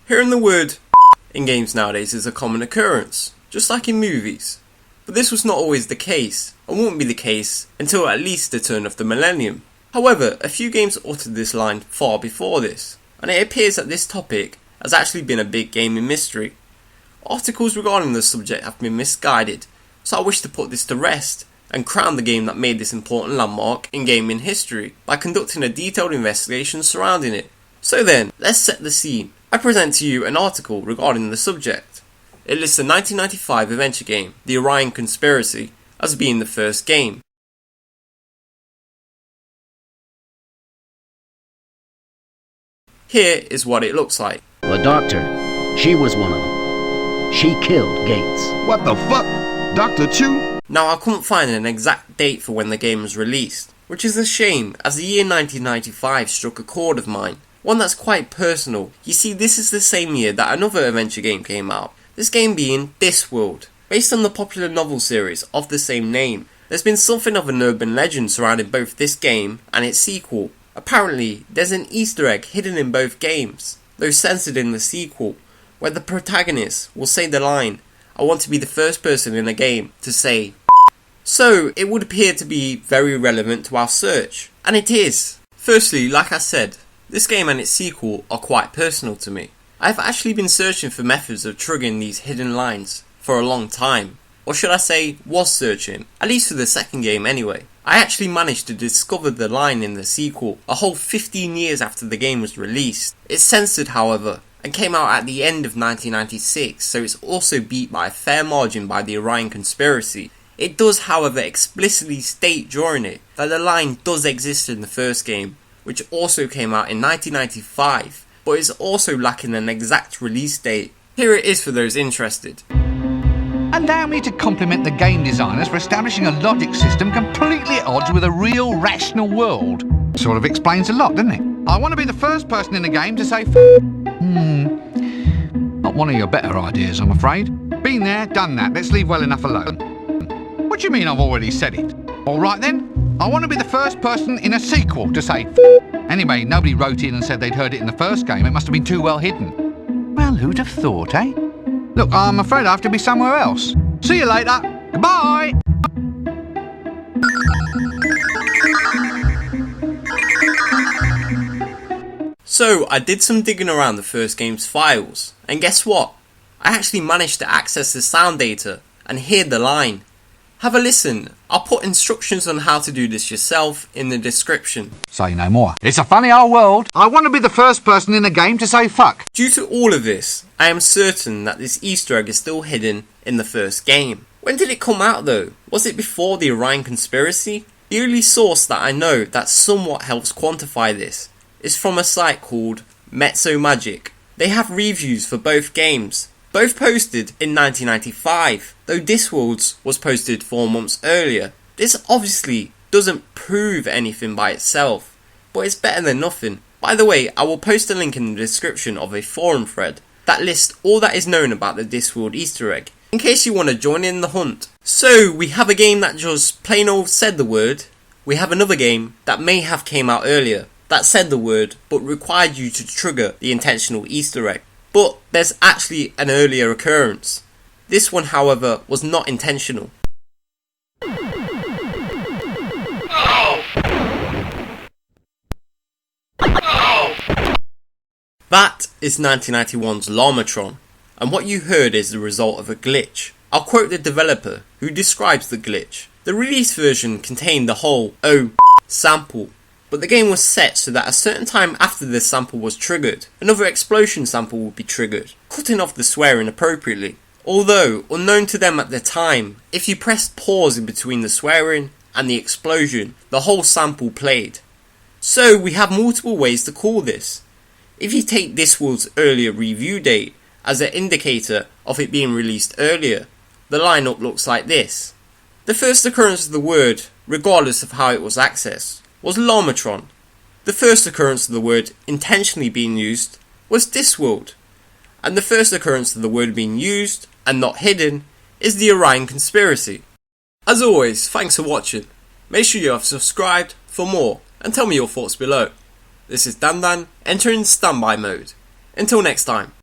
Hearing the word in games nowadays is a common occurrence, just like in movies. But this was not always the case, and wouldn't be the case until at least the turn of the millennium. However, a few games uttered this line far before this, and it appears that this topic has actually been a big gaming mystery. Articles regarding the subject have been misguided, so I wish to put this to rest and crown the game that made this important landmark in gaming history by conducting a detailed investigation surrounding it. So then, let's set the scene. I present to you an article regarding the subject. It lists the 1995 adventure game, The Orion Conspiracy, as being the first game. Here is what it looks like. The doctor, she was one of them. She killed Gates. What the fuck? Dr. Chu? Now I couldn't find an exact date for when the game was released, which is a shame as the year 1995 struck a chord of mine. One that's quite personal. You see, this is the same year that another adventure game came out, this game being Discworld. Based on the popular novel series of the same name, there's been something of an urban legend surrounding both this game and its sequel. Apparently, there's an Easter egg hidden in both games, though censored in the sequel, where the protagonist will say the line, "I want to be the first person in a game to say." So, it would appear to be very relevant to our search, and it is. Firstly, like I said, this game and its sequel are quite personal to me. I've actually been searching for methods of triggering these hidden lines for a long time. Or should I say, was searching, at least for the second game anyway. I actually managed to discover the line in the sequel a whole 15 years after the game was released. It's censored however, and came out at the end of 1996, so it's also beat by a fair margin by the Orion Conspiracy. It does however explicitly state during it that the line does exist in the first game, which also came out in 1995, but is also lacking an exact release date. Here it is for those interested. Allow me to compliment the game designers for establishing a logic system completely at odds with a real, rational world. Sort of explains a lot, doesn't it? I want to be the first person in the game to say not one of your better ideas, I'm afraid. Been there, done that. Let's leave well enough alone. What do you mean I've already said it? All right then. I want to be the first person in a sequel to say Anyway, nobody wrote in and said they'd heard it in the first game. It must have been too well hidden. Well, who'd have thought, eh? Look, I'm afraid I have to be somewhere else. See you later. Goodbye! So, I did some digging around the first game's files, and guess what? I actually managed to access the sound data and hear the line. Have a listen. I'll put instructions on how to do this yourself in the description. Say no more. It's a funny old world. I want to be the first person in a game to say fuck. Due to all of this, I am certain that this Easter egg is still hidden in the first game. When did it come out though? Was it before the Orion Conspiracy? The only source that I know that somewhat helps quantify this is from a site called Mezzo Magic. They have reviews for both games, both posted in 1995, though Discworld's was posted 4 months earlier. This obviously doesn't prove anything by itself, but it's better than nothing. By the way, I will post a link in the description of a forum thread that lists all that is known about the Discworld Easter egg, in case you want to join in the hunt. So, we have a game that just plain old said the word. We have another game that may have came out earlier, that said the word, but required you to trigger the intentional Easter egg. But there's actually an earlier occurrence. This one, however, was not intentional. That is 1991's Llamatron, and what you heard is the result of a glitch. I'll quote the developer, who describes the glitch. The release version contained the whole sample, but the game was set so that a certain time after the sample was triggered, another explosion sample would be triggered, cutting off the swearing appropriately. Although, unknown to them at the time, if you pressed pause in between the swearing and the explosion, the whole sample played. So we have multiple ways to call this. If you take Discworld's earlier review date as an indicator of it being released earlier, the lineup looks like this. The first occurrence of the word, regardless of how it was accessed, was Llamatron. The first occurrence of the word intentionally being used was Discworld. And the first occurrence of the word being used and not hidden is the Orion Conspiracy. As always, thanks for watching. Make sure you have subscribed for more and tell me your thoughts below. This is Dan entering standby mode. Until next time.